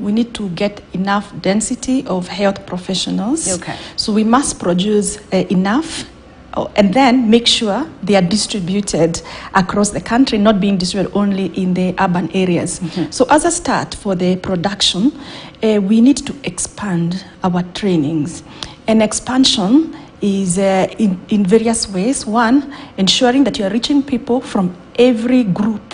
we need to get enough density of health professionals. Okay. So we must produce enough, and then make sure they are distributed across the country, not being distributed only in the urban areas. So as a start for the production, we need to expand our trainings. And expansion is in various ways. One, ensuring that you are reaching people from every group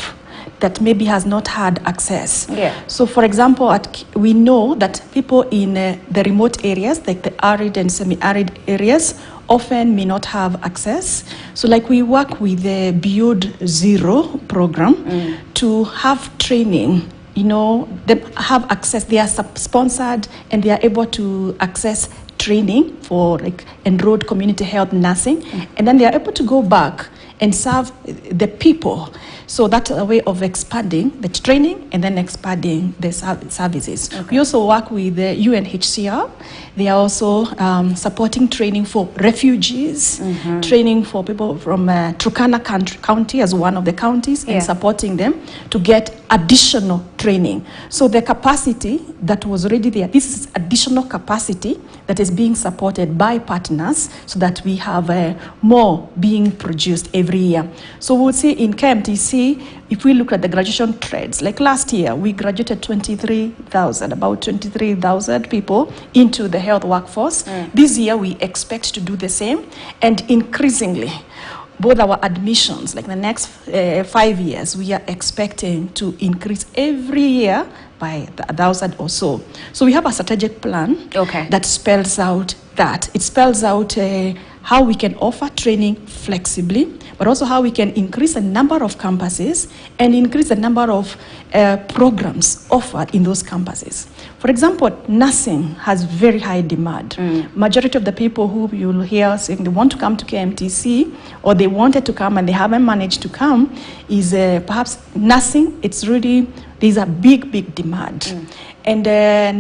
that maybe has not had access. Yeah. So for example, we know that people in the remote areas, like the arid and semi-arid areas, often may not have access. So like we work with the Beyond Zero program to have training, you know, they have access, they are sponsored and they are able to access training for like enrolled community health nursing, and then they are able to go back and serve the people. So that's a way of expanding the training and then expanding the services. Okay. We also work with the UNHCR. They are also supporting training for refugees, training for people from Turkana County as one of the counties, and supporting them to get additional training. So the capacity that was already there, this is additional capacity that is being supported by partners so that we have more being produced every year. So we'll see in KMTC, if we look at the graduation trends, like last year, we graduated about 23,000 people into the health workforce. This year, we expect to do the same, and increasingly, both our admissions, like the next 5 years, we are expecting to increase every year by 1,000 or so. So we have a strategic plan that spells out that. It spells out how we can offer training flexibly, but also how we can increase the number of campuses and increase the number of programs offered in those campuses. For example, nursing has very high demand. Majority of the people who you'll hear saying they want to come to KMTC or they wanted to come and they haven't managed to come is perhaps nursing. It's really, there's a big demand. And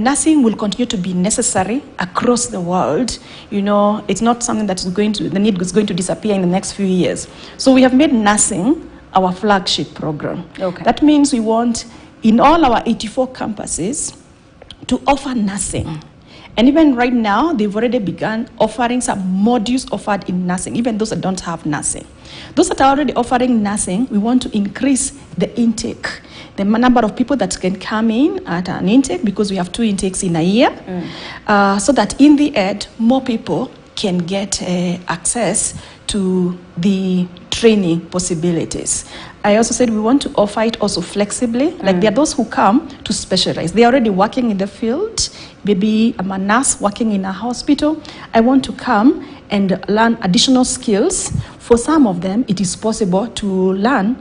nursing will continue to be necessary across the world. You know, it's not something that is going to, the need is going to disappear in the next few years. So we have made nursing our flagship program. That means we want, in all our 84 campuses, to offer nursing. And even right now, they've already begun offering some modules offered in nursing, even those that don't have nursing. Those that are already offering nursing, we want to increase the intake, the number of people that can come in at an intake, because we have 2 intakes in a year, so that in the end, more people can get access to the training possibilities. I also said we want to offer it also flexibly. Like there are those who come to specialize. They are already working in the field. Maybe I'm a nurse working in a hospital. I want to come and learn additional skills. For some of them, it is possible to learn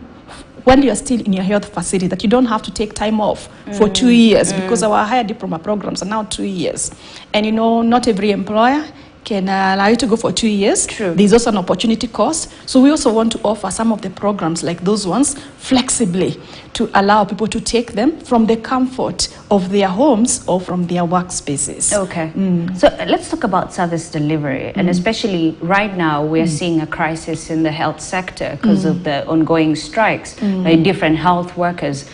when you are still in your health facility, that you don't have to take time off for 2 years, because our higher diploma programs are now 2 years. And you know, not every employer can allow you to go for 2 years. True. There's also an opportunity cost. So we also want to offer some of the programs like those ones flexibly to allow people to take them from the comfort of their homes or from their workspaces. Okay. So let's talk about service delivery. And especially right now, we are seeing a crisis in the health sector because of the ongoing strikes by different health workers.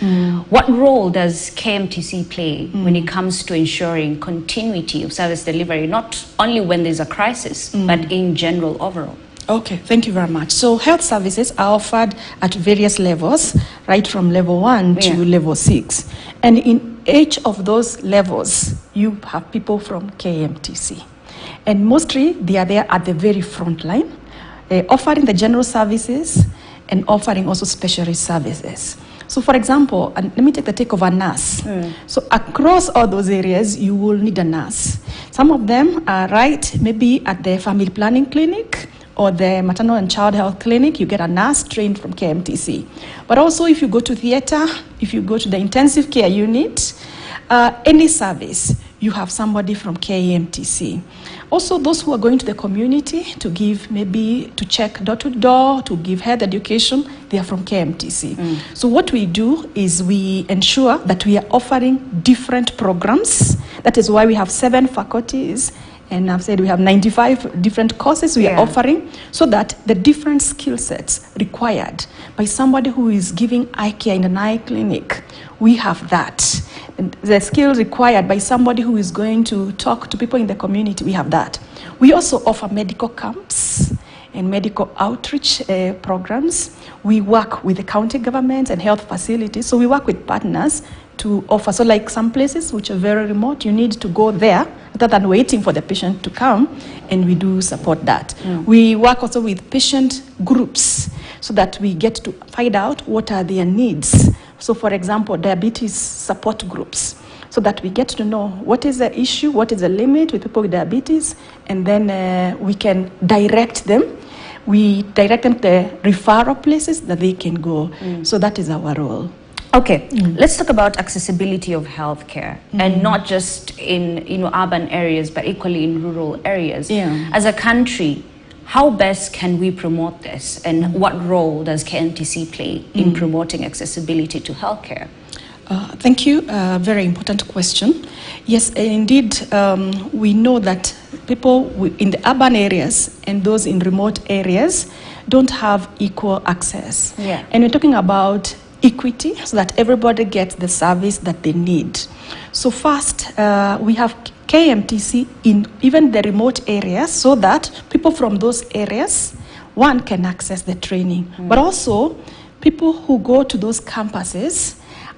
What role does KMTC play when it comes to ensuring continuity of service delivery, not only when there's a crisis, but in general overall? Okay, thank you very much. So health services are offered at various levels, right from level 1 to level 6. And in each of those levels, you have people from KMTC. And mostly they are there at the very front line, offering the general services and offering also specialist services. So for example, let me take of a nurse. So across all those areas, you will need a nurse. Some of them are maybe at the family planning clinic or the maternal and child health clinic, you get a nurse trained from KMTC. But also if you go to theater, if you go to the intensive care unit, any service, you have somebody from KMTC. Also, those who are going to the community to give, maybe to check door to door, to give health education, they are from KMTC. So what we do is we ensure that we are offering different programs. That is why we have 7 faculties And I've said we have 95 different courses we are offering, so that the different skill sets required by somebody who is giving eye care in an eye clinic, we have that. And the skills required by somebody who is going to talk to people in the community, we have that. We also offer medical camps and medical outreach programs. We work with the county governments and health facilities, so we work with partners to offer. So like some places which are very remote, you need to go there rather than waiting for the patient to come, and we do support that. We work also with patient groups so that we get to find out what are their needs. So for example, diabetes support groups, so that we get to know what is the issue, what is the limit with people with diabetes, and then we can direct them. We direct them to the referral places that they can go. So that is our role. Okay, let's talk about accessibility of healthcare, and not just in urban areas, but equally in rural areas. As a country, how best can we promote this, and what role does KMTC play in promoting accessibility to healthcare? Thank you. Very important question. Yes, indeed, we know that people in the urban areas and those in remote areas don't have equal access. And we're talking about equity, so that everybody gets the service that they need. So first, we have KMTC in even the remote areas, so that people from those areas, one, can access the training, but also people who go to those campuses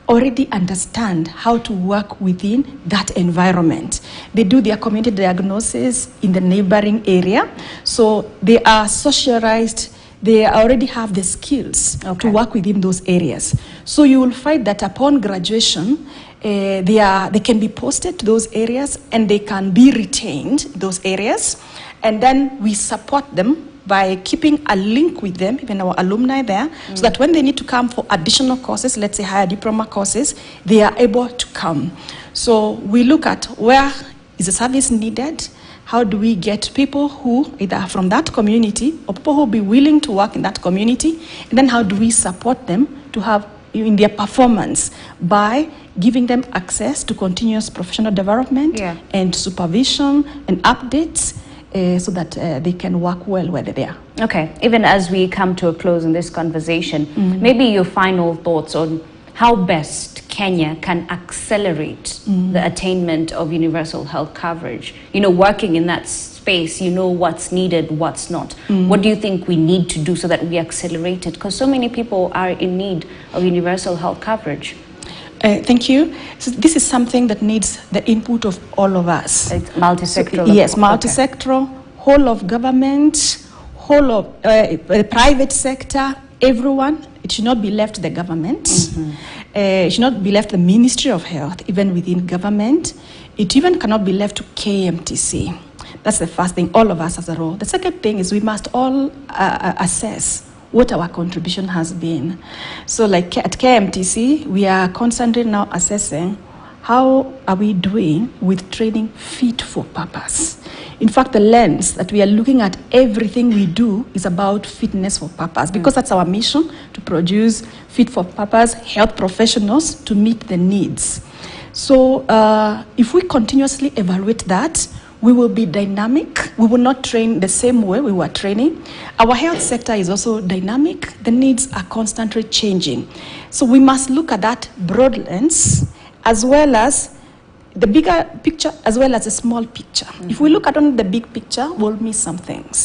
already understand how to work within that environment. They do their community diagnosis in the neighboring area, so they are socialized. They already have the skills to work within those areas. So you will find that upon graduation, they can be posted to those areas, and they can be retained in those areas. And then we support them by keeping a link with them, even our alumni there, so that when they need to come for additional courses, let's say higher diploma courses, they are able to come. So we look at where is the service needed. How do we get people who either are from that community or people who will be willing to work in that community? And then how do we support them to have in their performance by giving them access to continuous professional development and supervision and updates so that they can work well where they are. Okay, even as we come to a close in this conversation, maybe your final thoughts on how best Kenya can accelerate the attainment of universal health coverage. Working in that space, what's needed, what's not. What do you think we need to do so that we accelerate it? Because so many people are in need of universal health coverage. Thank you. So this is something that needs the input of all of us. It's multi-sectoral. So, yes, multi-sectoral, whole of government, whole of the private sector, everyone. It should not be left to the government. It should not be left to the Ministry of Health, even within government. It even cannot be left to KMTC. That's the first thing, all of us as a role. The second thing is we must all assess what our contribution has been. So like at KMTC, we are constantly now assessing how are we doing with training fit for purpose. In fact, the lens that we are looking at everything we do is about fitness for purpose, because that's our mission, to produce fit for purpose health professionals to meet the needs. So if we continuously evaluate that, we will be dynamic. We will not train the same way we were training. Our health sector is also dynamic. The needs are constantly changing. So we must look at that broad lens, as well as the bigger picture, as well as the small picture. If we look at only the big picture, we'll miss some things.